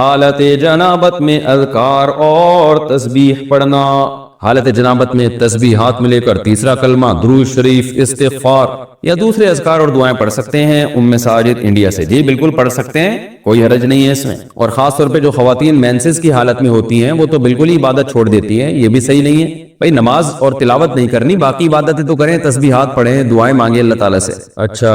حالت جنابت میں اذکار اور تسبیح پڑھنا، حالت جنابت میں تسبیح ہاتھ میں لے کر تیسرا کلمہ، درود شریف، استغفار یا دوسرے اذکار اور دعائیں پڑھ سکتے ہیں۔ ام ساجد انڈیا سے، جی بالکل پڑھ سکتے ہیں، کوئی حرج نہیں ہے اس میں۔ اور خاص طور پہ جو خواتین مینسز کی حالت میں ہوتی ہیں وہ تو بالکل ہی عبادت چھوڑ دیتی ہیں، یہ بھی صحیح نہیں ہے بھائی، نماز اور تلاوت نہیں کرنی، باقی عبادتیں تو کریں، تسبیحات پڑھیں، دعائیں مانگیں اللہ تعالیٰ سے۔ اچھا،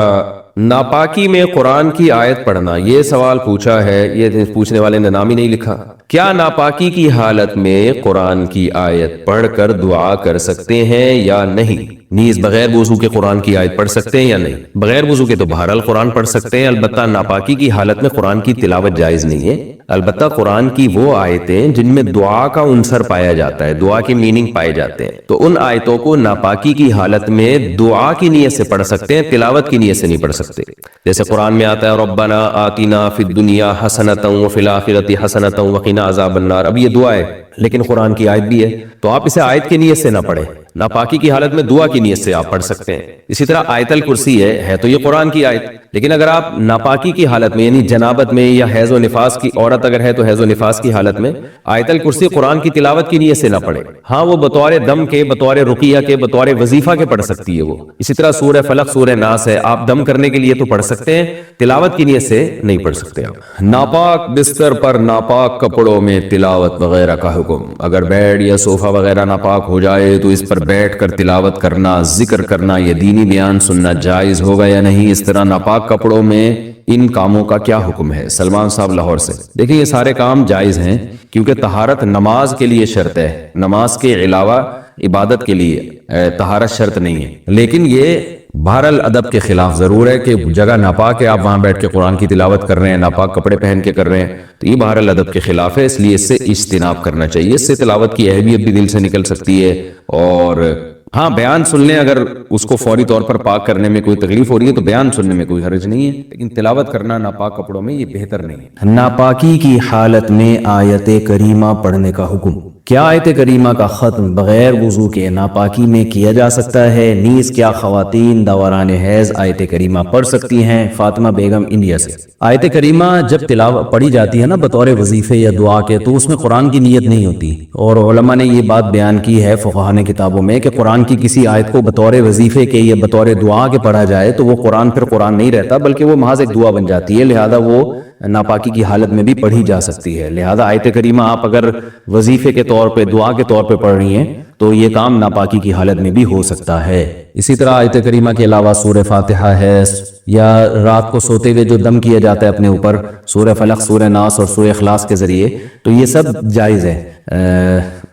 ناپاکی میں قرآن کی آیت پڑھنا، یہ سوال پوچھا ہے، یہ پوچھنے والے نے نام ہی نہیں لکھا۔ کیا ناپاکی کی حالت میں قرآن کی آیت پڑھ کر دعا کر سکتے ہیں یا نہیں؟ نیز بغیر وضو کے قرآن کی آیت پڑھ سکتے ہیں یا نہیں؟ بغیر وضو کے تو بہرحال قرآن پڑھ سکتے ہیں، البتہ ناپاکی کی حالت میں قرآن کی تلاوت جائز نہیں ہے۔ البتہ قرآن کی وہ آیتیں جن میں دعا کا عنصر پایا جاتا ہے، دعا کے میننگ پائے جاتے ہیں، تو ان آیتوں کو ناپاکی کی حالت میں دعا کی نیت سے پڑھ سکتے ہیں، تلاوت کی نیت سے نہیں پڑھ سکتے۔ جیسے قرآن میں آتا ہے ربنا آتنا فی الدنیا حسنۃ وفی الآخرۃ حسنۃ وقنا عذاب النار، اب یہ دعا ہے لیکن قرآن کی آیت بھی ہے، تو آپ اسے آیت کی نیت سے نہ پڑھیں، ناپاکی کی حالت میں دعا کی نیت سے آپ پڑھ سکتے ہیں۔ اسی طرح آیت الکرسی ہے تو یہ قرآن کی آیت، لیکن اگر آپ ناپاکی کی حالت میں یعنی جنابت میں یا حیض و نفاس کی عورت اگر ہے تو حیض و نفاس کی حالت میں آیت الکرسی قرآن کی تلاوت کی نیت سے نہ پڑھیں، ہاں وہ بطور دم کے، بطور رقیہ کے، بطور وظیفہ کے پڑھ سکتی ہے وہ۔ اسی طرح سورہ فلق، سورہ ناس ہے، آپ دم کرنے کے لیے تو پڑھ سکتے ہیں، تلاوت کی نیت سے نہیں پڑھ سکتے آپ۔ ناپاک بستر پر ناپاک کپڑوں میں تلاوت وغیرہ کا حکم، اگر بیڈ یا صوفہ وغیرہ ناپاک ہو جائے تو اس پر بیٹھ کر تلاوت کرنا، ذکر کرنا یا دینی بیان سننا جائز ہوگا یا نہیں؟ اس طرح ناپاک کپڑوں میں ان کاموں کا کیا حکم ہے؟ سلمان صاحب لاہور سے۔ دیکھیں یہ سارے کام جائز ہیں کیونکہ طہارت نماز کے لیے شرط ہے، نماز کے علاوہ عبادت کے لیے طہارت شرط نہیں ہے، لیکن یہ بہرحال ادب کے خلاف ضرور ہے کہ جگہ ناپاک ہے، آپ وہاں بیٹھ کے قرآن کی تلاوت کر رہے ہیں، ناپاک کپڑے پہن کے کر رہے ہیں، تو یہ بہرحال ادب کے خلاف ہے، اس لیے اس سے اجتناب کرنا چاہیے۔ اس سے تلاوت کی اہمیت بھی دل سے نکل سکتی ہے، اور ہاں بیان سن لیں، اگر اس کو فوری طور پر پاک کرنے میں کوئی تکلیف ہو رہی ہے تو بیان سننے میں کوئی حرج نہیں ہے، لیکن تلاوت کرنا ناپاک کپڑوں میں یہ بہتر نہیں ہے۔ ناپاکی کی حالت میں آیت کریمہ پڑھنے کا حکم، کیا آیت کریمہ کا ختم بغیر وضو کے ناپاکی میں کیا جا سکتا ہے؟ نیز کیا خواتین دوران حیض آیت کریمہ پڑھ سکتی ہیں؟ فاطمہ بیگم انڈیا سے۔ آیت کریمہ جب تلاوت پڑھی جاتی ہے نا بطور وظیفے یا دعا کے، تو اس میں قرآن کی نیت نہیں ہوتی، اور علماء نے یہ بات بیان کی ہے فقہاء نے کتابوں میں کہ قرآن کی کسی آیت کو بطور وظیفے کے یا بطور دعا کے پڑھا جائے تو وہ قرآن پھر قرآن نہیں رہتا، بلکہ وہ محض ایک دعا بن جاتی ہے، لہذا وہ ناپاکی کی حالت میں بھی پڑھی جا سکتی ہے۔ لہذا آیت کریمہ آپ اگر وظیفے کے طور پہ، دعا کے طور پہ پڑھ رہی ہیں تو یہ کام ناپاکی کی حالت میں بھی ہو سکتا ہے۔ اسی طرح آیت کریمہ کے علاوہ سورہ فاتحہ ہے، یا رات کو سوتے ہوئے جو دم کیا جاتا ہے اپنے اوپر، سورہ فلق، سورہ ناس اور سورہ اخلاص کے ذریعے، تو یہ سب جائز ہے،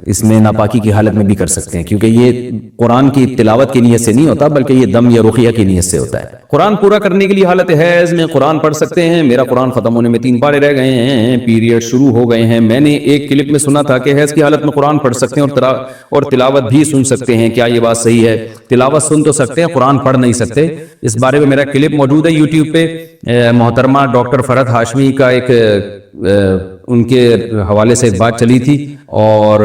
اس میں ناپاکی کی حالت میں بھی کر سکتے ہیں، کیونکہ یہ قرآن کی تلاوت کی نیت سے نہیں ہوتا بلکہ یہ دم یا رقیہ کی نیت سے ہوتا ہے۔ قرآن پورا کرنے کے لیے حالت حیض میں قرآن پڑھ سکتے ہیں۔ میرا قرآن ختم ہونے میں 3 پارے رہ گئے ہیں، پیریڈ شروع ہو گئے ہیں، میں نے ایک کلپ میں سنا تھا کہ حیض کی حالت میں قرآن پڑھ سکتے ہیں اور تلاوت بھی سن سکتے ہیں، کیا یہ بات صحیح ہے؟ تلاوت سن تو سکتے ہیں، قرآن پڑھ نہیں سکتے، اس بارے میں میرا کلپ موجود ہے یوٹیوب پہ، محترمہ ڈاکٹر فرحت ہاشمی کا ایک ان کے حوالے سے ایک بات چلی تھی، اور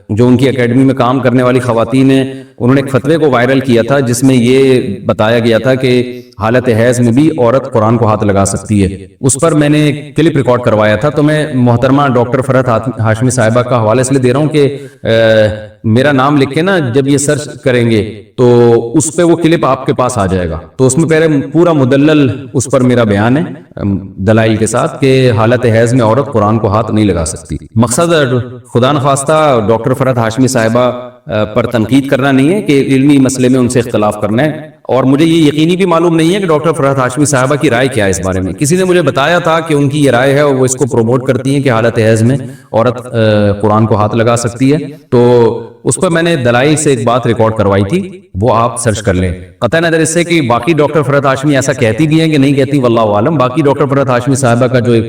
جو ان کی اکیڈمی میں کام کرنے والی خواتین ہیں انہوں نے ایک فتوے کو وائرل کیا تھا جس میں یہ بتایا گیا تھا کہ حالت حیض میں بھی عورت قرآن کو ہاتھ لگا سکتی ہے۔ اس پر میں نے کلپ ریکارڈ کروایا تھا، تو میں محترمہ ڈاکٹر فرحت ہاشمی صاحبہ کا حوالہ اس لیے دے رہا ہوں کہ میرا نام لکھ کے نا جب یہ سرچ کریں گے تو اس پہ وہ کلپ آپ کے پاس آ جائے گا، تو اس میں پہلے پورا مدلل اس پر میرا بیان ہے دلائل کے ساتھ کہ حالت حیض میں عورت قرآن کو ہاتھ نہیں لگا سکتی۔ مقصد خدا نخواستہ ڈاکٹر فرحت ہاشمی صاحبہ پر تنقید کرنا نہیں ہے کہ علمی مسئلے میں ان سے اختلاف کرنا ہے، اور مجھے یہ یقینی بھی معلوم نہیں ہے کہ ڈاکٹر فرحت ہاشمی صاحبہ کی رائے کیا ہے اس بارے میں۔ کسی نے مجھے بتایا تھا کہ ان کی یہ رائے ہے اور وہ اس کو پروموٹ کرتی ہیں کہ حالت حیض میں عورت قرآن کو ہاتھ لگا سکتی ہے، تو اس پر میں نے دلائل سے ایک بات ریکارڈ کروائی تھی، وہ آپ سرچ کر لیں۔ قطع نظر اس سے کہ باقی ڈاکٹر فرحت ہاشمی ایسا کہتی بھی ہیں کہ نہیں کہتی، واللہ عالم، باقی ڈاکٹر فرحت ہاشمی صاحبہ کا جو ایک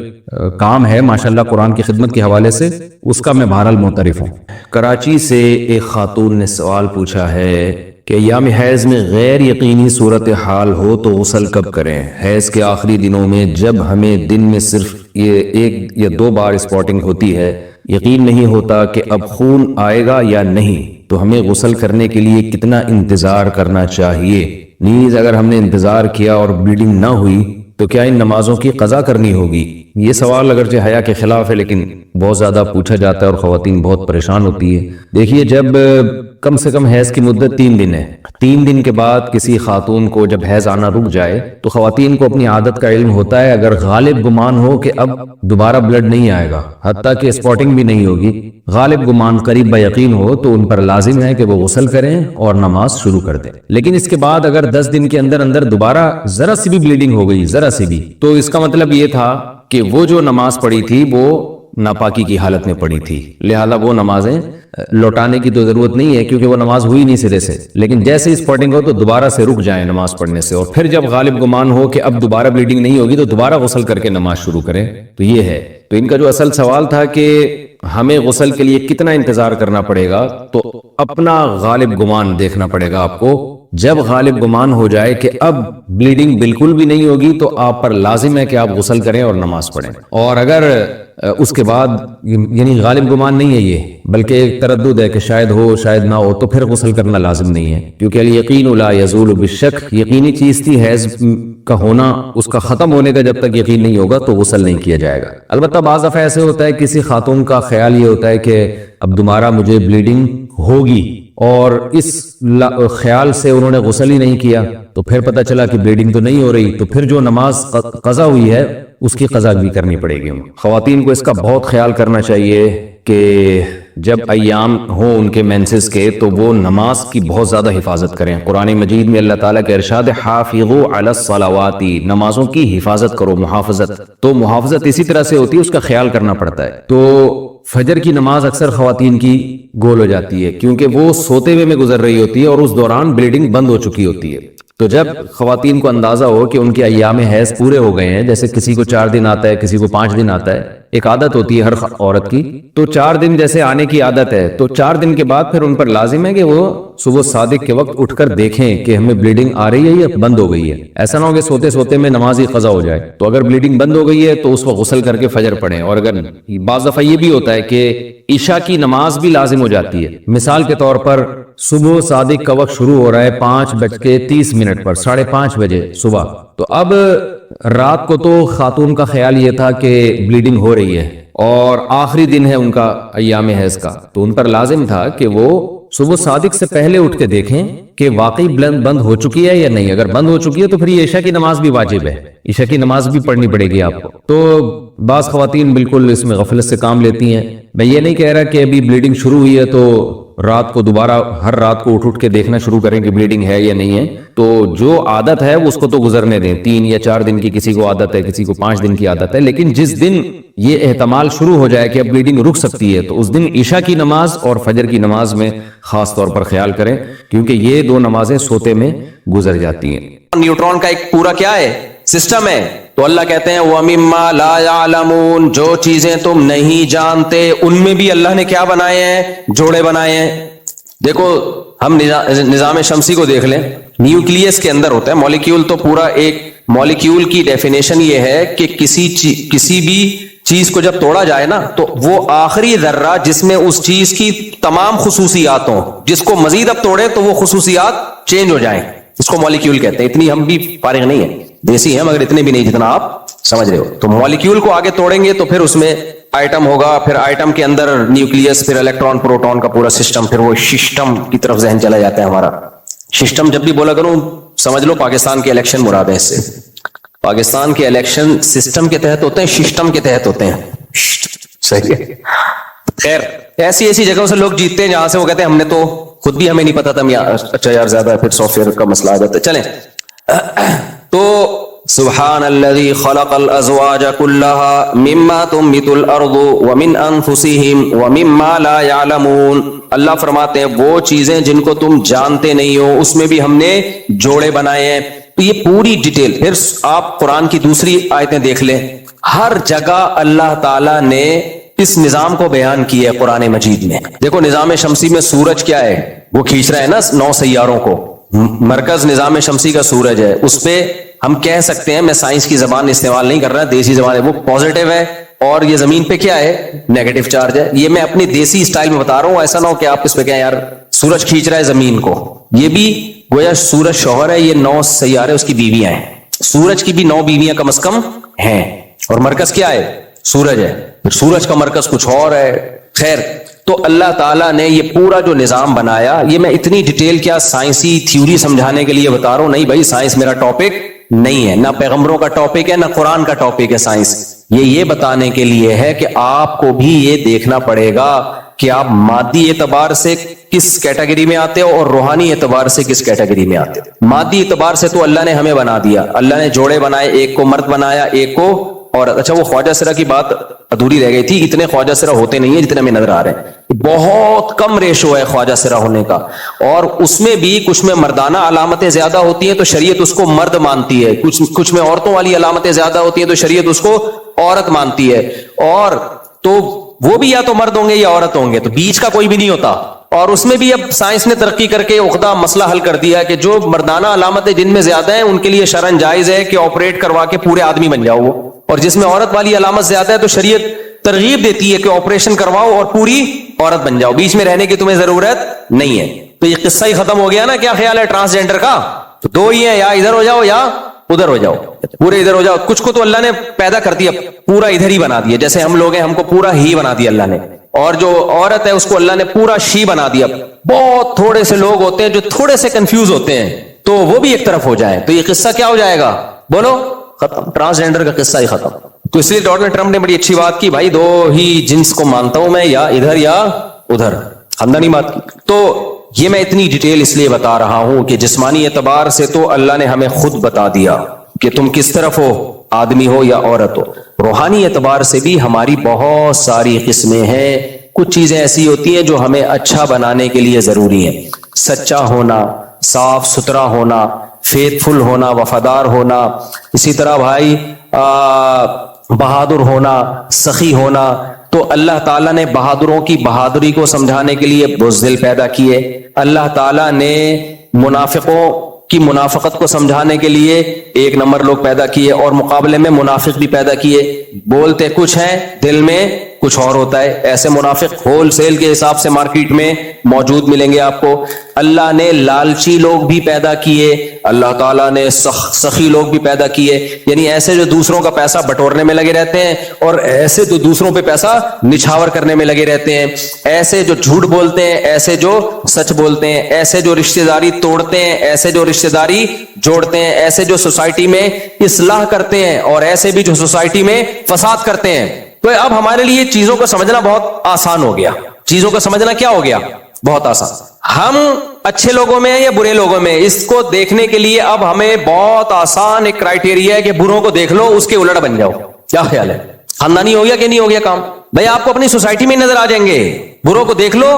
کام ہے ماشاءاللہ قرآن کی خدمت کے حوالے سے، اس کا میں بہرحال معترف ہوں۔ کراچی سے ایک خاتون نے سوال پوچھا ہے کہ ایام حیض میں غیر یقینی صورتحال ہو تو غسل کب کریں؟ حیض کے آخری دنوں میں جب ہمیں دن میں صرف یہ 1 یا 2 بار اسپاٹنگ ہوتی ہے، یقین نہیں ہوتا کہ اب خون آئے گا یا نہیں، تو ہمیں غسل کرنے کے لیے کتنا انتظار کرنا چاہیے؟ نیز اگر ہم نے انتظار کیا اور بلیڈنگ نہ ہوئی تو کیا ان نمازوں کی قضا کرنی ہوگی؟ یہ سوال اگرچہ حیا کے خلاف ہے لیکن بہت زیادہ پوچھا جاتا ہے اور خواتین بہت پریشان ہوتی ہے. دیکھیے جب کم سے کم حیض کی مدت 3 دن ہے، 3 دن کے بعد کسی خاتون کو جب حیض آنا رک جائے تو خواتین کو اپنی عادت کا علم ہوتا ہے. اگر غالب گمان ہو کہ اب دوبارہ بلڈ نہیں آئے گا، حتیٰ کہ اسپاٹنگ بھی نہیں ہوگی، غالب گمان قریب بیقین ہو، تو ان پر لازم ہے کہ وہ غسل کریں اور نماز شروع کر دیں. لیکن اس کے بعد اگر 10 دن کے اندر اندر دوبارہ ذرا سی بھی بلیڈنگ ہو گئی، ذرا سی بھی، تو اس کا مطلب یہ تھا کہ وہ جو نماز پڑھی تھی وہ ناپاکی کی حالت میں پڑھی تھی، لہذا وہ نمازیں لوٹانے کی تو ضرورت نہیں ہے کیونکہ وہ نماز ہوئی نہیں سرے سے. لیکن جیسے اسپاٹنگ ہو تو دوبارہ سے رک جائیں نماز پڑھنے سے، اور پھر جب غالب گمان ہو کہ اب دوبارہ بلیڈنگ نہیں ہوگی تو دوبارہ غسل کر کے نماز شروع کریں. تو یہ ہے. تو ان کا جو اصل سوال تھا کہ ہمیں غسل کے لیے کتنا انتظار کرنا پڑے گا، تو اپنا غالب گمان دیکھنا پڑے گا آپ کو. جب غالب گمان ہو جائے کہ اب بلیڈنگ بالکل بھی نہیں ہوگی تو آپ پر لازم ہے کہ آپ غسل کریں اور نماز پڑھیں. اور اگر اس کے بعد یعنی غالب گمان نہیں ہے یہ، بلکہ ایک تردد ہے کہ شاید ہو شاید نہ ہو، تو پھر غسل کرنا لازم نہیں ہے، کیونکہ الیقین لا یزول بالشک، یقینی چیز تھی حیض کا ہونا، اس کا ختم ہونے کا جب تک یقین نہیں ہوگا تو غسل نہیں کیا جائے گا. البتہ بعض دفعہ ایسے ہوتا ہے کسی خاتون کا خیال یہ ہوتا ہے کہ اب دوبارہ مجھے بلیڈنگ ہوگی، اور اس خیال سے انہوں نے غسل ہی نہیں کیا، تو پھر پتہ چلا کہ بلیڈنگ تو نہیں ہو رہی، تو پھر جو نماز قضا ہوئی ہے اس کی قضا بھی کرنی پڑے گی. خواتین کو اس کا بہت خیال کرنا چاہیے کہ جب ایام ہوں ان کے مینسز کے تو وہ نماز کی بہت زیادہ حفاظت کریں. قرآن مجید میں اللہ تعالیٰ کا ارشاد ہے حافظوا علی الصلوات، نمازوں کی حفاظت کرو، محافظت. تو محافظت اسی طرح سے ہوتی ہے، اس کا خیال کرنا پڑتا ہے. تو فجر کی نماز اکثر خواتین کی گول ہو جاتی ہے کیونکہ وہ سوتے ہوئے میں گزر رہی ہوتی ہے اور اس دوران بلیڈنگ بند ہو چکی ہوتی ہے. تو جب خواتین کو اندازہ ہو کہ ان کے ایام حیض پورے ہو گئے ہیں، جیسے کسی کو 4 دن آتا ہے، کسی کو 5 دن آتا ہے، ایک عادت ہوتی ہے ہر عورت کی، تو 4 دن جیسے آنے کی عادت ہے تو 4 دن کے بعد پھر ان پر لازم ہے کہ وہ صبح صادق کے وقت اٹھ کر دیکھیں کہ ہمیں بلیڈنگ آ رہی ہے یا بند ہو گئی ہے. ایسا نہ ہو کہ سوتے سوتے میں نماز ہی قضا ہو جائے. تو اگر بلیڈنگ بند ہو گئی ہے تو اس وقت غسل کر کے فجر پڑھیں. اور اگر بعض دفعہ یہ بھی ہوتا ہے کہ عشاء کی نماز بھی لازم ہو جاتی ہے، مثال کے طور پر صبح صادق کا وقت شروع ہو رہا ہے 5:30 پر، 5:30 بجے صبح، تو اب رات کو تو خاتون کا خیال یہ تھا کہ بلیڈنگ ہو رہی ہے اور آخری دن ہے ان کا ایام حیض کا، تو ان پر لازم تھا کہ وہ صبح صادق سے پہلے اٹھ کے دیکھیں کہ واقعی بند ہو چکی ہے یا نہیں. اگر بند ہو چکی ہے تو پھر یہ عشاء کی نماز بھی واجب ہے، عشاء کی نماز بھی پڑھنی پڑے گی آپ کو. تو بعض خواتین بالکل اس میں غفلت سے کام لیتی ہیں. میں یہ نہیں کہہ رہا کہ ابھی بلیڈنگ شروع ہوئی ہے تو رات کو دوبارہ ہر رات کو اٹھ کے دیکھنا شروع کریں کہ بلیڈنگ ہے یا نہیں ہے. تو جو عادت ہے اس کو تو گزرنے دیں، 3 یا 4 دن کی کسی کو عادت ہے، کسی کو 5 دن کی عادت ہے. لیکن جس دن یہ احتمال شروع ہو جائے کہ اب بلیڈنگ رک سکتی ہے تو اس دن عشاء کی نماز اور فجر کی نماز میں خاص طور پر خیال کریں، کیونکہ یہ 2 نمازیں سوتے میں گزر جاتی ہیں. نیوٹرون کا ایک پورا کیا ہے سسٹم ہے. تو اللہ کہتے ہیں وَمِمَّا لَا يَعْلَمُونَ، جو چیزیں تم نہیں جانتے ان میں بھی اللہ نے کیا بنائے ہیں؟ جوڑے بنائے ہیں. دیکھو ہم نظام شمسی کو دیکھ لیں، نیوکلیس کے اندر ہوتا ہے مولیکیول. تو پورا ایک مولیکیول کی ڈیفینیشن یہ ہے کہ کسی بھی چیز کو جب توڑا جائے نا تو وہ آخری ذرہ جس میں اس چیز کی تمام خصوصیات ہوں، جس کو مزید اب توڑے تو وہ خصوصیات چینج ہو جائیں، اس کو مولیکیول کہتے ہیں. اتنی ہم بھی فارغ نہیں ہیں، دیسی ہیں مگر اتنے بھی نہیں جتنا آپ سمجھ رہے ہو. تو مولیکیول کو آگے توڑیں گے تو پھر اس میں آئٹم ہوگا، پھر آئٹم کے اندر نیوکلیس، پھر الیکٹران پروٹون کا پورا سسٹم، پھر وہ سسٹم کی طرف ذہن چلا جاتا ہے ہمارا. سسٹم جب بھی بولا کروں سمجھ لو پاکستان کے الیکشن مراد ہے. اس سے پاکستان کے الیکشن سسٹم کے تحت ہوتے ہیں، سسٹم کے تحت ہوتے ہیں. صحیح ہے. خیر ایسی جگہوں سے لوگ جیتتے ہیں جہاں سے وہ کہتے ہیں ہم نے تو خود بھی ہمیں نہیں پتا تھا. اچھا یار زیادہ ہے، پھر سافٹ ویئر کا مسئلہ آ جاتا ہے. چلیں تو سبحان الذي خلق الازواج كلها مما تنبت الارض ومن انفسهم ومما لا يعلمون. اللہ فرماتے ہیں وہ چیزیں جن کو تم جانتے نہیں ہو اس میں بھی ہم نے جوڑے بنائے ہیں. تو یہ پوری ڈیٹیل پھر آپ قرآن کی دوسری آیتیں دیکھ لیں، ہر جگہ اللہ تعالی نے اس نظام کو بیان کیا ہے قرآن مجید میں. دیکھو نظام شمسی میں سورج کیا ہے؟ وہ کھینچ رہا ہے نا 9 سیاروں کو. مرکز نظام شمسی کا سورج ہے. اس پہ ہم کہہ سکتے ہیں، میں سائنس کی زبان استعمال نہیں کر رہا، دیسی زبان ہے، وہ پازیٹیو ہے اور یہ زمین پہ کیا ہے؟ نیگیٹو چارج ہے. یہ میں اپنی دیسی اسٹائل میں بتا رہا ہوں، ایسا نہ ہو کہ آپ اس پہ کہیں یار سورج کھینچ رہا ہے زمین کو. یہ بھی گویا سورج شوہر ہے، یہ 9 سیارے اس کی بیویاں ہیں. سورج کی بھی 9 بیویاں کم از کم ہیں. اور مرکز کیا ہے؟ سورج ہے. پھر سورج کا مرکز کچھ اور ہے. خیر، تو اللہ تعالیٰ نے یہ پورا جو نظام بنایا، یہ میں اتنی ڈیٹیل کیا سائنسی تھیوری سمجھانے کے لیے بتا رہا ہوں، نہیں بھائی سائنس میرا ٹاپک نہیں ہے، نہ پیغمبروں کا ٹاپک ہے، نہ قرآن کا ٹاپک ہے سائنس. یہ بتانے کے لیے ہے کہ آپ کو بھی یہ دیکھنا پڑے گا کہ آپ مادی اعتبار سے کس کیٹیگری میں آتے ہو اور روحانی اعتبار سے کس کیٹیگری میں آتے ہو. مادی اعتبار سے تو اللہ نے ہمیں بنا دیا، اللہ نے جوڑے بنائے، ایک کو مرد بنایا ایک کو. اور اچھا وہ خواجہ سرا کی بات ادھوری رہ گئی تھی، اتنے خواجہ سرا ہوتے نہیں ہیں جتنے ہمیں نظر آ رہے ہیں، بہت کم ریشو ہے خواجہ سرا ہونے کا. اور اس میں بھی کچھ میں مردانہ علامتیں زیادہ ہوتی ہیں تو شریعت اس کو مرد مانتی ہے، کچھ میں عورتوں والی علامتیں زیادہ ہوتی ہیں تو شریعت اس کو عورت مانتی ہے. اور تو وہ بھی یا تو مرد ہوں گے یا عورت ہوں گے، تو بیچ کا کوئی بھی نہیں ہوتا. اور اس میں بھی اب سائنس نے ترقی کر کے عقدہ مسئلہ حل کر دیا کہ جو مردانہ علامتیں جن میں زیادہ ہیں ان کے لیے شرعاً جائز ہے کہ آپریٹ کروا کے پورے آدمی بن جاؤ وہ، اور جس میں عورت والی علامت زیادہ ہے تو شریعت ترغیب دیتی ہے کہ آپریشن کرواؤ اور پوری عورت بن جاؤ، بیچ میں رہنے کی تمہیں ضرورت نہیں ہے. تو یہ قصہ ہی ختم ہو گیا نا. کیا خیال ہے ٹرانسجینڈر کا؟ تو دو ہی ہیں، یا ادھر ہو جاؤ یا ادھر ہو جاؤ، پورے ادھر ہو جاؤ. کچھ کو تو اللہ نے پیدا کر دیا پورا ادھر ہی بنا دیا، جیسے ہم لوگ ہیں ہم کو پورا ہی بنا دیا اللہ نے، اور جو عورت ہے اس کو اللہ نے پورا شی بنا دیا. بہت تھوڑے سے لوگ ہوتے ہیں جو تھوڑے سے کنفیوز ہوتے ہیں تو وہ بھی ایک طرف ہو جائیں تو یہ قصہ کیا ہو جائے گا؟ بولو، ختم. ٹرانسجینڈر کا قصہ ہی ختم. تو اس لیے ڈونلڈ ٹرمپ نے بڑی اچھی بات کی، بھائی دو ہی جنس کو مانتا ہوں میں، یا ادھر یا ادھر، خاندانی بات کی. تو یہ میں اتنی ڈیٹیل اس لیے بتا رہا ہوں کہ جسمانی اعتبار سے تو اللہ نے ہمیں خود بتا دیا کہ تم کس طرف ہو، آدمی ہو یا عورت ہو. روحانی اعتبار سے بھی ہماری بہت ساری قسمیں ہیں. کچھ چیزیں ایسی ہوتی ہیں جو ہمیں اچھا بنانے کے لیے ضروری ہیں، سچا ہونا، صاف ستھرا ہونا، فیتھ فل ہونا، وفادار ہونا. اسی طرح بھائی بہادر ہونا، سخی ہونا. تو اللہ تعالیٰ نے بہادروں کی بہادری کو سمجھانے کے لیے بزدل پیدا کیے. اللہ تعالیٰ نے منافقوں کی منافقت کو سمجھانے کے لیے ایک نمبر لوگ پیدا کیے، اور مقابلے میں منافق بھی پیدا کیے. بولتے کچھ ہیں دل میں کچھ اور ہوتا ہے. ایسے منافق ہول سیل کے حساب سے مارکیٹ میں موجود ملیں گے آپ کو. اللہ نے لالچی لوگ بھی پیدا کیے، اللہ تعالیٰ نے سخی لوگ بھی پیدا کیے، یعنی ایسے جو دوسروں کا پیسہ بٹورنے میں لگے رہتے ہیں اور ایسے جو دوسروں پہ پیسہ نچھاور کرنے میں لگے رہتے ہیں، ایسے جو جھوٹ بولتے ہیں، ایسے جو سچ بولتے ہیں، ایسے جو رشتہ داری توڑتے ہیں، ایسے جو رشتہ داری جوڑتے ہیں، ایسے جو سوسائٹی میں اصلاح کرتے ہیں، اور ایسے بھی جو سوسائٹی میں فساد کرتے ہیں. تو اب ہمارے لیے چیزوں کو سمجھنا بہت آسان ہو گیا. چیزوں کو سمجھنا کیا ہو گیا؟ بہت آسان. ہم اچھے لوگوں میں ہیں یا برے لوگوں میں، اس کو دیکھنے کے لیے اب ہمیں بہت آسان ایک کرائٹیریا ہے کہ بروں کو دیکھ لو، اس کے الٹ بن جاؤ. کیا خیال ہے؟ خاندانی ہو گیا کہ نہیں ہو گیا کام؟ بھائی آپ کو اپنی سوسائٹی میں نظر آ جائیں گے، بروں کو دیکھ لو،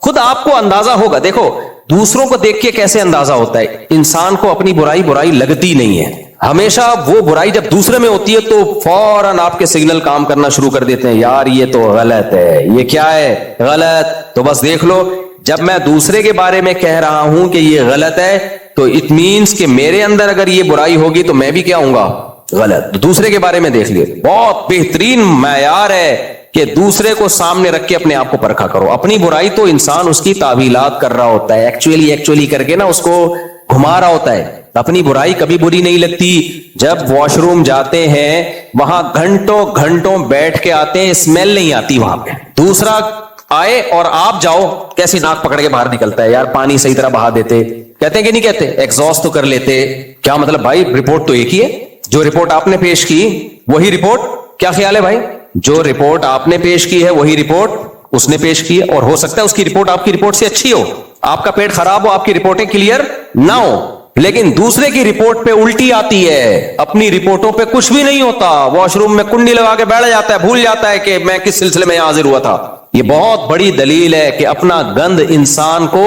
خود آپ کو اندازہ ہوگا. دیکھو دوسروں کو دیکھ کے کیسے اندازہ ہوتا ہے. انسان کو اپنی برائی لگتی نہیں ہے. ہمیشہ وہ برائی جب دوسرے میں ہوتی ہے تو فوراً آپ کے سگنل کام کرنا شروع کر دیتے ہیں، یار یہ تو غلط ہے، یہ کیا ہے؟ غلط. تو بس دیکھ لو، جب میں دوسرے کے بارے میں کہہ رہا ہوں کہ یہ غلط ہے تو اٹ مینس کہ میرے اندر اگر یہ برائی ہوگی تو میں بھی کیا ہوں گا؟ غلط. تو دوسرے کے بارے میں دیکھ لیے. بہت بہترین معیار ہے کہ دوسرے کو سامنے رکھ کے اپنے آپ کو پرکھا کرو. اپنی برائی تو انسان اس کی تعویلات کر رہا ہوتا ہے، ایکچولی کر کے نا اس کو گھما رہا ہوتا ہے. اپنی برائی کبھی بری نہیں لگتی. جب واش روم جاتے ہیں وہاں گھنٹوں بیٹھ کے آتے ہیں، اسمیل نہیں آتی وہاں پہ. دوسرا آئے اور آپ جاؤ، کیسی ناک پکڑ کے باہر نکلتا ہے، یار پانی صحیح طرح بہا دیتے. کہتے ہیں کہ نہیں کہتے؟ ایگزاسٹ تو کر لیتے. کیا مطلب بھائی؟ رپورٹ تو ایک ہی ہے. جو رپورٹ آپ نے پیش کی وہی رپورٹ. کیا خیال ہے بھائی؟ جو رپورٹ آپ نے پیش کی ہے وہی رپورٹ اس نے پیش کی ہے، اور ہو سکتا ہے اس کی رپورٹ آپ کی رپورٹ سے اچھی ہو. آپ کا پیٹ خراب ہو، آپ کی رپورٹیں کلیئر نہ ہو، لیکن دوسرے کی رپورٹ پہ الٹی آتی ہے، اپنی رپورٹوں پہ کچھ بھی نہیں ہوتا. واش روم میں کنڈی لگا کے بیٹھ جاتا ہے، بھول جاتا ہے کہ میں کس سلسلے میں حاضر ہوا تھا. یہ بہت بڑی دلیل ہے کہ اپنا گند انسان کو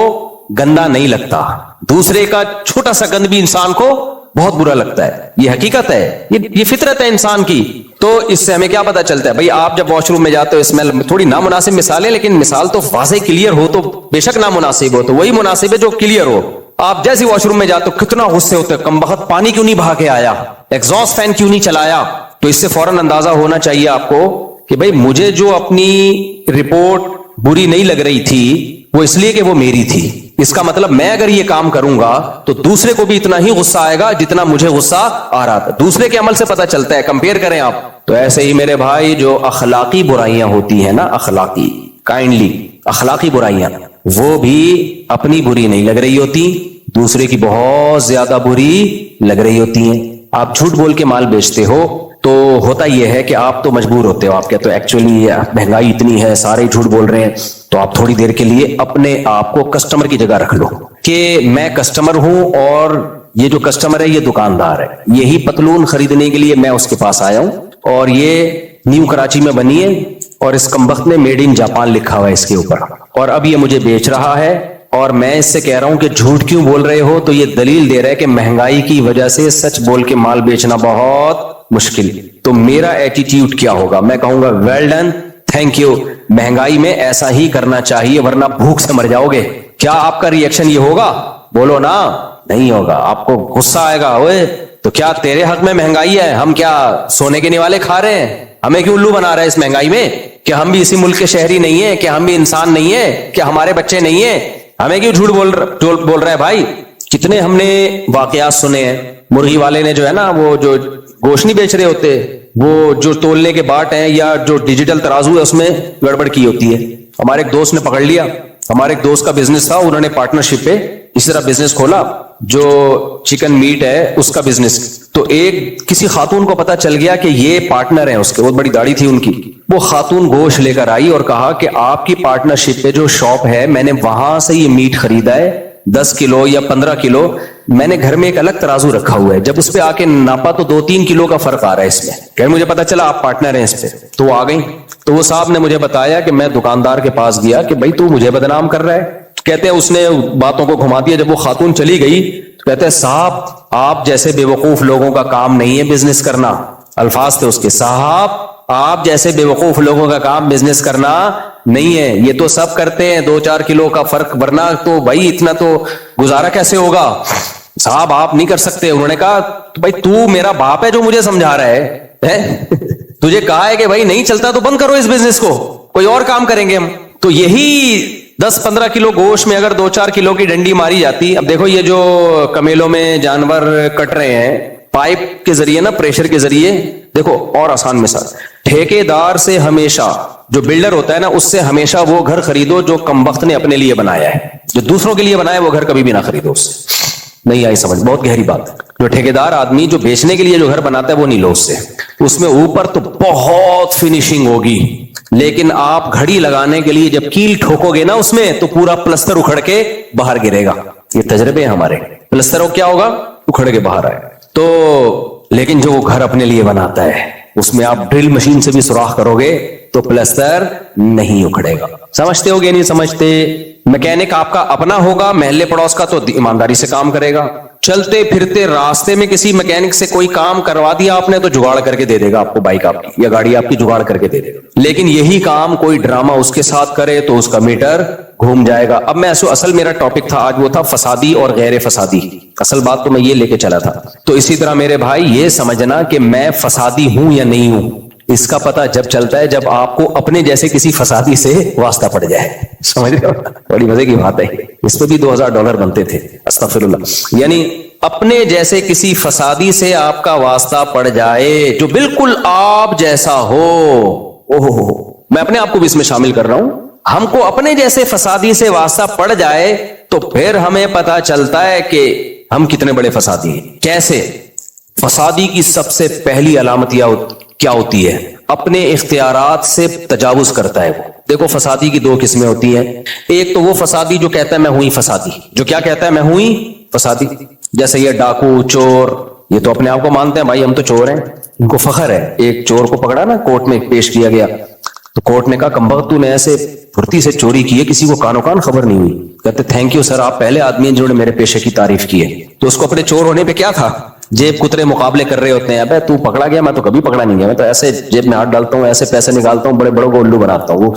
گندا نہیں لگتا، دوسرے کا چھوٹا سا گند بھی انسان کو بہت برا لگتا ہے. یہ حقیقت ہے، یہ فطرت ہے انسان کی. تو اس سے ہمیں کیا پتا چلتا ہے؟ بھائی آپ جب واش روم میں جاتے ہو، اسمیل تھوڑی نامناسب مثال ہے، لیکن مثال تو واضح کلیئر ہو تو بے شک نامناسب ہو تو وہی مناسب ہے جو کلیئر ہو. آپ جیسے واش روم میں جاتے ہو کتنا غصے ہوتے ہیں، کم بخت پانی کیوں نہیں بہا کے آیا، ایگزاسٹ فین کیوں نہیں چلایا. تو اس سے فوراً اندازہ ہونا چاہیے آپ کو کہ بھائی مجھے جو اپنی رپورٹ بری نہیں لگ رہی تھی وہ اس لیے کہ وہ میری تھی. اس کا مطلب میں اگر یہ کام کروں گا تو دوسرے کو بھی اتنا ہی غصہ آئے گا جتنا مجھے غصہ آ رہا تھا. دوسرے کے عمل سے پتہ چلتا ہے, کمپیئر کریں آپ. تو ایسے ہی میرے بھائی جو اخلاقی برائیاں ہوتی ہیں نا, اخلاقی کائنڈلی اخلاقی برائیاں, وہ بھی اپنی بری نہیں لگ رہی ہوتی, دوسرے کی بہت زیادہ بری لگ رہی ہوتی ہیں. آپ جھوٹ بول کے مال بیچتے ہو تو ہوتا یہ ہے کہ آپ تو مجبور ہوتے ہو, آپ کہتے ہو ایکچولی مہنگائی اتنی ہے, سارے جھوٹ بول رہے ہیں, تو آپ تھوڑی دیر کے لیے اپنے آپ کو کسٹمر کی جگہ رکھ لو کہ میں کسٹمر ہوں اور یہ جو کسٹمر ہے یہ دکاندار ہے, یہی پتلون خریدنے کے لیے میں اس کے پاس آیا ہوں, اور یہ نیو کراچی میں بنی ہے اور اس کمبخت میں میڈ ان جاپان لکھا ہوا ہے اس کے اوپر, اور اب یہ مجھے بیچ رہا ہے, اور میں اس سے کہہ رہا ہوں کہ جھوٹ کیوں بول رہے ہو, تو یہ دلیل دے رہا ہے کہ مہنگائی کی وجہ سے سچ بول کے مال بیچنا بہت مشکل. تو میرا ایٹیٹیوڈ کیا ہوگا, میں کہوں گا ویل ڈن, تھینک یو. مہنگائی میں ایسا ہی کرنا چاہیے ورنہ بھوک سے مر جاؤ گے. کیا آپ کا ریئیکشن یہ ہوگا؟ بولو نا. نہیں ہوگا, آپ کو غصہ آئے گا, اوے تو کیا تیرے حق میں مہنگائی ہے, ہم کیا سونے کے نیوالے کھا رہے ہیں, ہمیں کیوں الو بنا رہا ہے اس مہنگائی میں, کہ ہم بھی اسی ملک کے شہری نہیں ہیں, کہ ہم بھی انسان نہیں ہیں, کہ ہمارے بچے نہیں ہیں, ہمیں کیوں جھوٹ بول رہا ہے بھائی. کتنے ہم نے واقعات سنے ہیں, مرغی والے نے جو ہے نا وہ جو گوشت نہیں بیچ رہے ہوتے, وہ جو تولنے کے باٹ ہیں یا جو ڈیجیٹل ترازو ہے اس میں گڑبڑ کی ہوتی ہے. ہمارے ایک دوست نے پکڑ لیا, ہمارے ایک دوست کا بزنس تھا, انہوں نے پارٹنرشپ پہ اسی طرح بزنس کھولا جو چکن میٹ ہے اس کا بزنس. تو ایک کسی خاتون کو پتا چل گیا کہ یہ پارٹنر ہیں اس کے, بہت بڑی داڑھی تھی ان کی. وہ خاتون گوشت لے کر آئی اور کہا کہ آپ کی پارٹنرشپ پہ جو شاپ ہے میں نے وہاں سے یہ میٹ خریدا ہے 10 کلو یا 15 کلو, میں نے گھر میں ایک الگ ترازو رکھا ہوا ہے, جب اس پہ آ کے ناپا تو 2-3 کلو کا فرق آ رہا ہے اس میں. کہ مجھے پتا چلا آپ پارٹنر ہیں اس پہ. تو وہ آ گئی, تو وہ صاحب نے مجھے بتایا کہ میں دکاندار کے پاس گیا کہ بھائی تو مجھے بدنام کر رہا ہے. کہتے ہیں اس نے باتوں کو گھما دیا. جب وہ خاتون چلی گئی تو کہتے ہیں صاحب آپ جیسے بے وقوف لوگوں کا کام نہیں ہے بزنس کرنا. الفاظ تھے اس کے, صاحب آپ جیسے بے وقوف لوگوں کا کام بزنس کرنا نہیں ہے, یہ تو سب کرتے ہیں 2-4 کلو کا فرق, ورنہ تو بھائی اتنا تو گزارا کیسے ہوگا صاحب, آپ نہیں کر سکتے. انہوں نے کہا بھائی تو میرا باپ ہے جو مجھے سمجھا رہا ہے, تجھے کہا ہے کہ بھائی نہیں چلتا تو بند کرو اس بزنس کو, کوئی اور کام کریں گے ہم. تو یہی 10-15 کلو گوشت میں اگر 2-4 کلو کی ڈنڈی ماری جاتی. اب دیکھو یہ جو کمیلوں میں جانور کٹ رہے ہیں پائپ کے ذریعے نا, پریشر کے ذریعے, دیکھو اور آسان مثال, ٹھیکے دار سے ہمیشہ جو بلڈر ہوتا ہے نا اس سے ہمیشہ وہ گھر خریدو جو کمبخت نے اپنے لیے بنایا ہے. جو دوسروں کے لیے بنایا وہ گھر کبھی بھی نہ خریدو اس سے. نہیں آئی سمجھ, بہت گہری بات. جو ٹھیکیدار آدمی جو بیچنے کے لیے جو گھر بناتا ہے وہ نہیں لو اس سے. اس میں اوپر تو بہت فنیشنگ ہوگی, لیکن آپ گھڑی لگانے کے لیے جب کیل ٹھوکو گے نا اس میں تو پورا پلستر اکھڑ کے باہر گرے گا. یہ تجربے ہیں ہمارے. پلستر کیا ہوگا, اکھڑ کے باہر آئے. تو لیکن جو وہ گھر اپنے لیے بناتا ہے اس میں آپ ڈرل مشین سے بھی سوراخ کرو گے تو پلستر نہیں اکھڑے گا. سمجھتے ہو گے نہیں سمجھتے؟ میکینک آپ کا اپنا ہوگا, محلے پڑوس کا تو ایمانداری سے کام کرے گا. چلتے پھرتے راستے میں کسی میکینک سے کوئی کام کروا دیا آپ نے تو جگاڑ کر کے دے دے گا آپ کو, بائک آپ کی یا گاڑی آپ کی جگاڑ کر کے دے دے گا. لیکن یہی کام کوئی ڈرامہ اس کے ساتھ کرے تو اس کا میٹر گھوم جائے گا. اب میں اصل میرا ٹاپک تھا آج وہ تھا فسادی اور غیر فسادی. اصل بات تو میں یہ لے کے چلا تھا. تو اسی طرح میرے بھائی یہ سمجھنا کہ میں فسادی ہوں یا نہیں ہوں, اس کا پتہ جب چلتا ہے جب آپ کو اپنے جیسے کسی فسادی سے واسطہ پڑ جائے. سمجھ رہے ہو؟ بڑی مزے کی بات ہے. اس پہ بھی $2000 بنتے تھے, استغفر اللہ. یعنی اپنے جیسے کسی فسادی سے آپ کا واسطہ پڑ جائے جو بالکل آپ جیسا ہو. میں اپنے آپ کو بھی اس میں شامل کر رہا ہوں. ہم کو اپنے جیسے فسادی سے واسطہ پڑ جائے تو پھر ہمیں پتا چلتا ہے کہ ہم کتنے بڑے فسادی ہیں. کیسے؟ فسادی کی سب سے پہلی علامت کیا ہوتی ہے؟ اپنے اختیارات سے تجاوز کرتا ہے وہ. دیکھو فسادی کی 2 قسمیں ہوتی ہیں. ایک تو وہ فسادی جو کہتا ہے میں ہوں ہی فسادی, جو کیا کہتا ہے میں ہوں ہی فسادی. جیسے یہ ڈاکو چور, یہ تو اپنے آپ کو مانتے ہیں بھائی ہم تو چور ہیں, ان کو فخر ہے. ایک چور کو پکڑا نا کورٹ میں پیش کیا گیا تو کورٹ نے کہا کمبخت تو نے ایسے پھرتی سے چوری کی ہے کسی کو کانو کان خبر نہیں ہوئی. کہتے تھینک یو سر, آپ پہلے آدمی ہیں جنہوں نے میرے پیشے کی تعریف کی ہے. تو اس کو اپنے چور ہونے پہ کیا تھا, جیب کترے مقابلے کر رہے ہوتے ہیں. ابے تو پکڑا گیا, میں تو کبھی پکڑا نہیں گیا, میں تو ایسے جیب میں ہاتھ ڈالتا ہوں, ایسے پیسے نکالتا ہوں, بڑے بڑوں کو الو بناتا ہوں.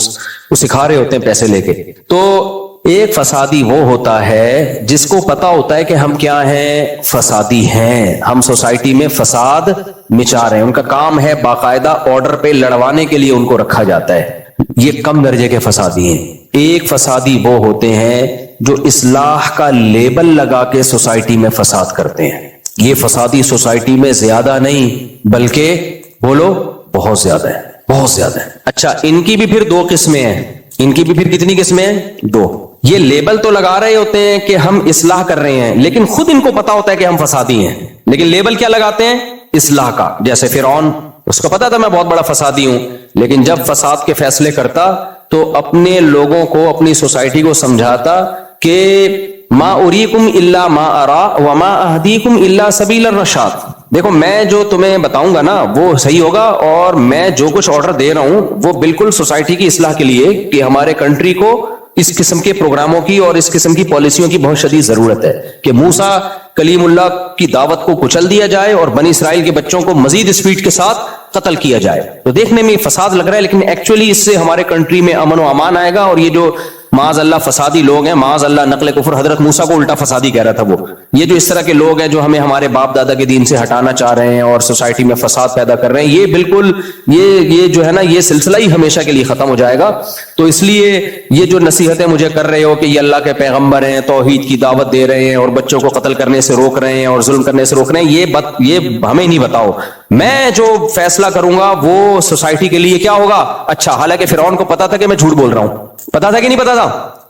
وہ سکھا رہے ہوتے ہیں پیسے لے کے. تو ایک فسادی وہ ہوتا ہے جس کو پتا ہوتا ہے کہ ہم کیا ہیں, فسادی ہیں, ہم سوسائٹی میں فساد مچا رہے ہیں. ان کا کام ہے باقاعدہ آرڈر پہ لڑوانے کے لیے ان کو رکھا جاتا ہے. یہ کم درجے کے فسادی ہیں. ایک فسادی وہ ہوتے ہیں جو اصلاح کا لیبل لگا کے سوسائٹی میں فساد کرتے ہیں. یہ فسادی سوسائٹی میں زیادہ نہیں بلکہ بولو بہت زیادہ ہے, بہت زیادہ ہے. اچھا, ان کی بھی پھر دو قسمیں ہیں. ان کی بھی پھر کتنی قسمیں ہیں؟ دو. یہ لیبل تو لگا رہے ہوتے ہیں کہ ہم اصلاح کر رہے ہیں, لیکن خود ان کو پتا ہوتا ہے کہ ہم فسادی ہیں, لیکن لیبل کیا لگاتے ہیں؟ اصلاح کا. جیسے فرعون, اس کو پتا تھا میں بہت بڑا فسادی ہوں, لیکن جب فساد کے فیصلے کرتا تو اپنے لوگوں کو, اپنی سوسائٹی کو سمجھاتا کہ ما اریکم الا ما ارا وما اہدیکم الا سبیل الرشاد. دیکھو میں جو تمہیں بتاؤں گا نا وہ صحیح ہوگا, اور میں جو کچھ آرڈر دے رہا ہوں وہ بالکل سوسائٹی کی اصلاح کے لیے, کہ ہمارے کنٹری کو اس قسم کے پروگراموں کی اور اس قسم کی پالیسیوں کی بہت شدید ضرورت ہے کہ موسیٰ کلیم اللہ کی دعوت کو کچل دیا جائے اور بنی اسرائیل کے بچوں کو مزید اسپیڈ کے ساتھ قتل کیا جائے. تو دیکھنے میں فساد لگ رہا ہے, لیکن ایکچولی اس سے ہمارے کنٹری میں امن و امان آئے گا. اور یہ جو معاذ اللہ فسادی لوگ ہیں, معاذ اللہ نقل کفر, حضرت موسیٰ کو الٹا فسادی کہہ رہا تھا وہ, یہ جو اس طرح کے لوگ ہیں جو ہمیں ہمارے باپ دادا کے دین سے ہٹانا چاہ رہے ہیں اور سوسائٹی میں فساد پیدا کر رہے ہیں, یہ بالکل یہ جو ہے نا یہ سلسلہ ہی ہمیشہ کے لیے ختم ہو جائے گا. تو اس لیے یہ جو نصیحتیں مجھے کر رہے ہو کہ یہ اللہ کے پیغمبر ہیں, توحید کی دعوت دے رہے ہیں اور بچوں کو قتل کرنے سے روک رہے ہیں اور ظلم کرنے سے روک رہے ہیں, یہ ہمیں نہیں بتاؤ. میں جو فیصلہ کروں گا وہ سوسائٹی کے لیے کیا ہوگا اچھا. حالانکہ فرعون کو پتا تھا کہ میں جھوٹ بول رہا ہوں, پتا تھا کہ نہیں پتا تھا؟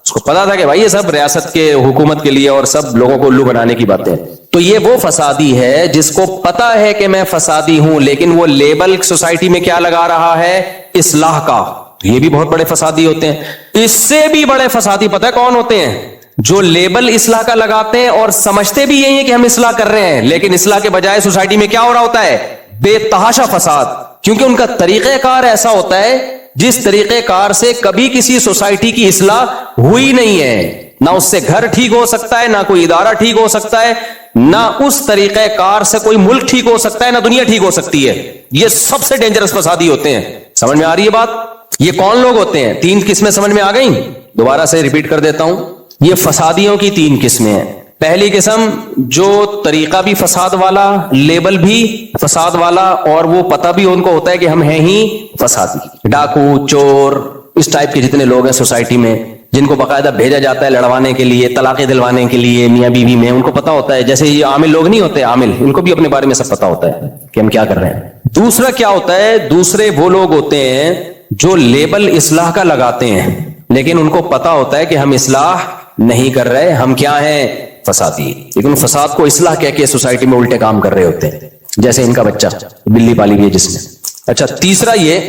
اس کو پتا تھا کہ بھائی یہ سب ریاست کے حکومت کے لیے اور سب لوگوں کو الو بنانے کی باتیں. تو یہ وہ فسادی ہے جس کو پتا ہے کہ میں فسادی ہوں, لیکن وہ لیبل سوسائٹی میں کیا لگا رہا ہے؟ اصلاح کا. یہ بھی بہت بڑے فسادی ہوتے ہیں. اس سے بھی بڑے فسادی پتہ ہے کون ہوتے ہیں؟ جو لیبل اصلاح کا لگاتے ہیں اور سمجھتے بھی یہی ہے کہ ہم اصلاح کر رہے ہیں, لیکن اصلاح کے بجائے سوسائٹی میں کیا ہو رہا ہوتا ہے؟ بے تحاشا فساد. کیونکہ ان کا طریقہ کار ایسا ہوتا ہے جس طریقہ کار سے کبھی کسی سوسائٹی کی اصلاح ہوئی نہیں ہے. نہ اس سے گھر ٹھیک ہو سکتا ہے, نہ کوئی ادارہ ٹھیک ہو سکتا ہے, نہ اس طریقہ کار سے کوئی ملک ٹھیک ہو سکتا ہے, نہ دنیا ٹھیک ہو سکتی ہے. یہ سب سے ڈینجرس فسادی ہوتے ہیں. سمجھ میں آ رہی ہے بات؟ یہ کون لوگ ہوتے ہیں؟ تین قسمیں سمجھ میں آ گئیں؟ دوبارہ سے ریپیٹ کر دیتا ہوں. یہ فسادیوں کی تین قسمیں ہیں. پہلی قسم جو طریقہ بھی فساد والا, لیبل بھی فساد والا, اور وہ پتہ بھی ان کو ہوتا ہے کہ ہم ہیں ہی فسادی. ڈاکو, چور, اس ٹائپ کے جتنے لوگ ہیں سوسائٹی میں, جن کو باقاعدہ بھیجا جاتا ہے لڑوانے کے لیے, طلاقیں دلوانے کے لیے میاں بیوی میں, ان کو پتا ہوتا ہے. جیسے یہ عامل لوگ نہیں ہوتے, عامل, ان کو بھی اپنے بارے میں سب پتا ہوتا ہے کہ ہم کیا کر رہے ہیں. دوسرا کیا ہوتا ہے؟ دوسرے وہ لوگ ہوتے ہیں جو لیبل اصلاح کا لگاتے ہیں, لیکن ان کو پتا ہوتا ہے کہ ہم اصلاح نہیں کر رہے, ہم کیا ہیں؟ فسادی. لیکن فساد کو اصلاح کہہ کے سوسائٹی میں الٹے کام کر رہے ہوتے ہیں, جیسے ان کا بچہ بلی پالی ہوئی ہے جس نے. اچھا, تیسرا یہ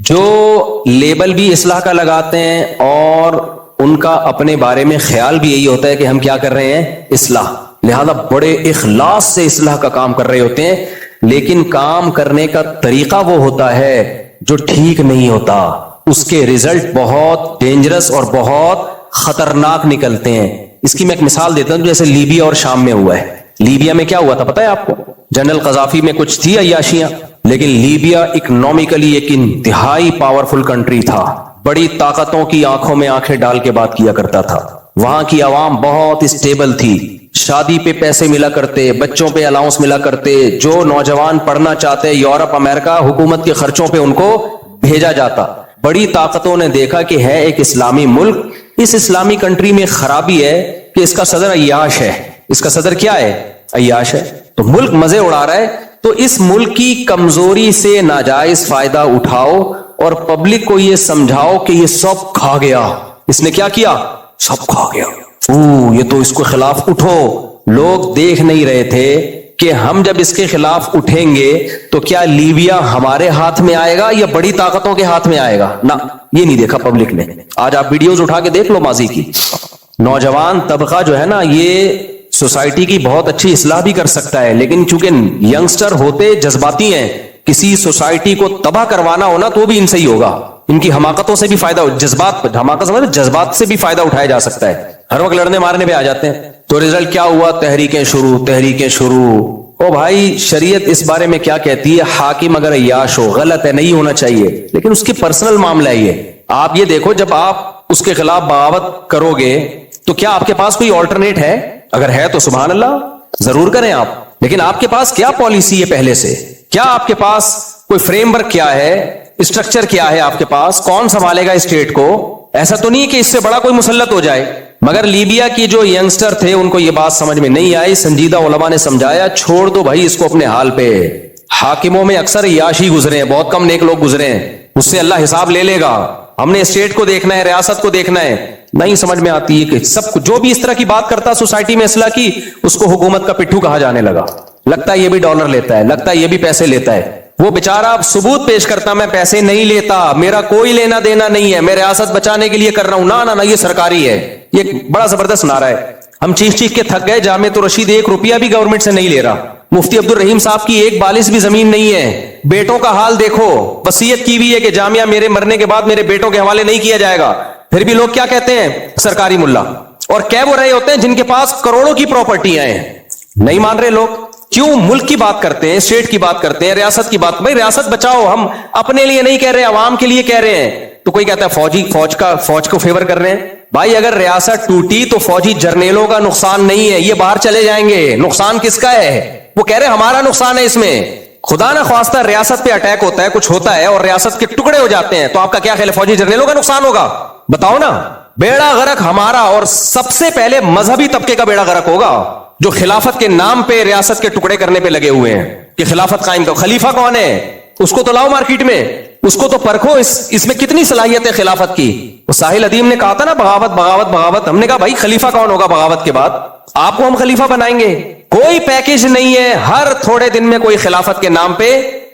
جو لیبل بھی اصلاح کا لگاتے ہیں اور ان کا اپنے بارے میں خیال بھی یہی ہوتا ہے کہ ہم کیا کر رہے ہیں؟ اصلاح. لہذا بڑے اخلاص سے اصلاح کا کام کر رہے ہوتے ہیں, لیکن کام کرنے کا طریقہ وہ ہوتا ہے جو ٹھیک نہیں ہوتا. اس کے ریزلٹ بہت ڈینجرس اور بہت خطرناک نکلتے ہیں. اس کی میں ایک مثال دیتا ہوں, جیسے لیبیا اور شام میں ہوا ہے. لیبیا میں کیا ہوا تھا پتہ ہے آپ کو؟ جنرل قذافی میں کچھ تھی عیاشیاں, لیکن لیبیا اکنامکلی ایک انتہائی پاورفل کنٹری تھا. بڑی طاقتوں کی آنکھوں میں آنکھیں ڈال کے بات کیا کرتا تھا. وہاں کی عوام بہت اسٹیبل تھی, شادی پہ پیسے ملا کرتے, بچوں پہ الاؤنس ملا کرتے. جو نوجوان پڑھنا چاہتے یورپ امریکہ, حکومت کے خرچوں پہ ان کو بھیجا جاتا. بڑی طاقتوں نے دیکھا کہ ہے ایک اسلامی ملک, اس اسلامی کنٹری میں خرابی ہے کہ اس کا صدر عیاش ہے. اس کا صدر کیا ہے؟ عیاش ہے. تو ملک مزے اڑا رہا ہے, تو اس ملک کی کمزوری سے ناجائز فائدہ اٹھاؤ اور پبلک کو یہ سمجھاؤ کہ یہ سب کھا گیا. اس نے کیا کیا؟ سب کھا گیا. یہ تو اس کو خلاف اٹھو. لوگ دیکھ نہیں رہے تھے کہ ہم جب اس کے خلاف اٹھیں گے تو کیا لیبیا ہمارے ہاتھ میں آئے گا یا بڑی طاقتوں کے ہاتھ میں آئے گا؟ نہ, یہ نہیں دیکھا پبلک نے. آج آپ ویڈیوز اٹھا کے دیکھ لو ماضی کی. نوجوان طبقہ جو ہے نا یہ سوسائٹی کی بہت اچھی اصلاح بھی کر سکتا ہے, لیکن چونکہ ینگسٹر ہوتے جذباتی ہیں, کسی سوسائٹی کو تباہ کروانا ہونا تو بھی ان سے ہی ہوگا. ان کی حماقتوں سے بھی فائدہ, جذبات, حماقت سمجھ, جذبات سے بھی فائدہ اٹھایا جا سکتا ہے. ہر وقت لڑنے مارنے پہ آ جاتے ہیں. تو رزلٹ کیا ہوا؟ تحریکیں شروع. او بھائی, شریعت اس بارے میں کیا کہتی ہے؟ حاکم اگر عیاش ہو, غلط ہے, نہیں ہونا چاہیے, لیکن اس کی پرسنل معاملہ ہے یہ. آپ یہ دیکھو, جب آپ اس کے خلاف بغاوت کرو گے تو کیا آپ کے پاس کوئی آلٹرنیٹ ہے؟ اگر ہے تو سبحان اللہ, ضرور کریں آپ. لیکن آپ کے پاس کیا پالیسی ہے پہلے سے؟ کیا آپ کے پاس کوئی فریم ورک کیا ہے؟ اسٹرکچر کیا ہے آپ کے پاس؟ کون سنبھالے گا اسٹیٹ کو؟ ایسا تو نہیں کہ اس سے بڑا کوئی مسلط ہو جائے. مگر لیبیا کی جو ینگسٹر تھے ان کو یہ بات سمجھ میں نہیں آئی. سنجیدہ علماء نے سمجھایا چھوڑ دو بھائی اس کو اپنے حال پہ. حاکموں میں اکثر یاشی گزرے ہیں, بہت کم نیک لوگ گزرے ہیں, اس سے اللہ حساب لے لے گا. ہم نے اسٹیٹ کو دیکھنا ہے, ریاست کو دیکھنا ہے. نہیں سمجھ میں آتی ہے کہ سب جو بھی اس طرح کی بات کرتا سوسائٹی میں اصلاح کی, اس کو حکومت کا پٹھو کہا جانے لگا. لگتا ہے یہ بھی ڈالر لیتا ہے, لگتا ہے یہ بھی پیسے لیتا ہے. وہ بیچارہ ثبوت پیش کرتا میں پیسے نہیں لیتا, میرا کوئی لینا دینا نہیں ہے, میں ریاست بچانے کے لیے کر رہا ہوں. نہ یہ سرکاری ہے. یہ بڑا زبردست نعرہ ہے. ہم چیخ کے تھک گئے. جامعۃ الرشید 1 روپیہ بھی گورنمنٹ سے نہیں لے رہا. مفتی عبد الرحیم صاحب کی 1 بالش بھی زمین نہیں ہے. بیٹوں کا حال دیکھو, وصیت کی بھی ہے کہ جامعہ میرے مرنے کے بعد میرے بیٹوں کے حوالے نہیں کیا جائے گا. پھر بھی لوگ کیا کہتے ہیں, سرکاری ملا. اور کہہ وہ رہے ہوتے ہیں جن کے پاس کروڑوں کی پراپرٹیاں ہیں. نہیں مان رہے لوگ. کیوں ملک کی بات کرتے ہیں, اسٹیٹ کی بات کرتے ہیں, ریاست کی بات. بھائی ریاست بچاؤ, ہم اپنے لیے نہیں کہہ رہے, عوام کے لیے کہہ رہے ہیں. تو کوئی کہتا ہے فوج کو فیور کر رہے ہیں. بھائی اگر ریاست ٹوٹی تو فوجی جرنیلوں کا نقصان نہیں ہے, یہ باہر چلے جائیں گے. نقصان کس کا ہے؟ وہ کہہ رہے ہمارا نقصان ہے اس میں. خدا نہ خواستہ ریاست پہ اٹیک ہوتا ہے, کچھ ہوتا ہے اور ریاست کے ٹکڑے ہو جاتے ہیں, تو آپ کا کیا خیال ہے فوجی جرنیلوں کا نقصان ہوگا؟ بتاؤ نا. بیڑا غرق ہمارا, اور سب سے پہلے مذہبی طبقے کا بیڑا غرق ہوگا جو خلافت کے نام پہ ریاست کے ٹکڑے کرنے پہ لگے ہوئے ہیں کہ خلافت قائم کرو. خلیفہ کون ہے؟ اس کو تو لاؤ مارکیٹ میں, اس کو تو پرکھو, اس میں کتنی صلاحیت ہے خلافت کی. وہ ساحل ادیم نے کہا تھا نا بغاوت بغاوت بغاوت. ہم نے کہا بھائی خلیفہ کون ہوگا بغاوت کے بعد؟ آپ کو ہم خلیفہ بنائیں گے. کوئی پیکج نہیں ہے. ہر تھوڑے دن میں کوئی خلافت کے نام پہ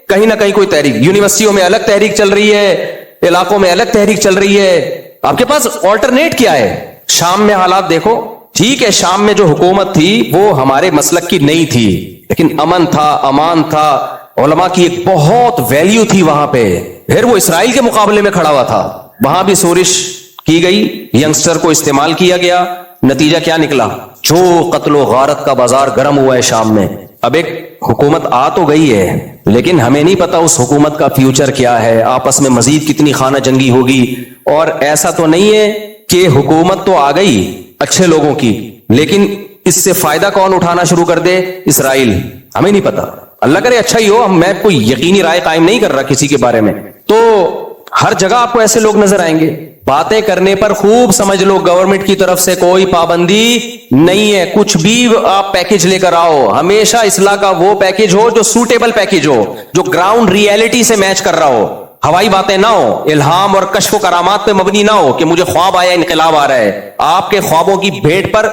کہیں نہ کہیں کوئی تحریک. یونیورسٹیوں میں الگ تحریک چل رہی ہے, علاقوں میں الگ تحریک چل رہی ہے. آپ کے پاس آلٹرنیٹ کیا ہے؟ شام میں حالات دیکھو. ٹھیک ہے شام میں جو حکومت تھی وہ ہمارے مسلک کی نہیں تھی, لیکن امن تھا, امان تھا, علماء کی ایک بہت ویلیو تھی وہاں پہ. پھر وہ اسرائیل کے مقابلے میں کھڑا ہوا تھا, وہاں بھی سورش کی گئی, ینگسٹر کو استعمال کیا گیا. نتیجہ کیا نکلا؟ جو قتل و غارت کا بازار گرم ہوا ہے شام میں. اب ایک حکومت آ تو گئی ہے, لیکن ہمیں نہیں پتا اس حکومت کا فیوچر کیا ہے, آپس میں مزید کتنی خانہ جنگی ہوگی. اور ایسا تو نہیں ہے کہ حکومت تو آ گئی اچھے لوگوں کی, لیکن اس سے فائدہ کون اٹھانا شروع کر دے؟ اسرائیل. ہمیں نہیں پتا, اللہ کرے اچھا ہی ہو. میں کوئی یقینی رائے قائم نہیں کر رہا کسی کے بارے میں. تو ہر جگہ آپ کو ایسے لوگ نظر آئیں گے. باتیں کرنے پر خوب سمجھ لو گورنمنٹ کی طرف سے کوئی پابندی نہیں ہے. کچھ بھی آپ پیکج لے کر آؤ, ہمیشہ اصلاح کا وہ پیکج ہو جو سوٹیبل پیکج ہو, جو گراؤنڈ ریئلٹی سے میچ کر رہا ہو. ہوائی باتیں نہ ہو, الہام اور کشف و کرامات پہ مبنی نہ ہو کہ مجھے خواب آیا انقلاب آ رہا ہے. آپ کے خوابوں کی بھیٹ پر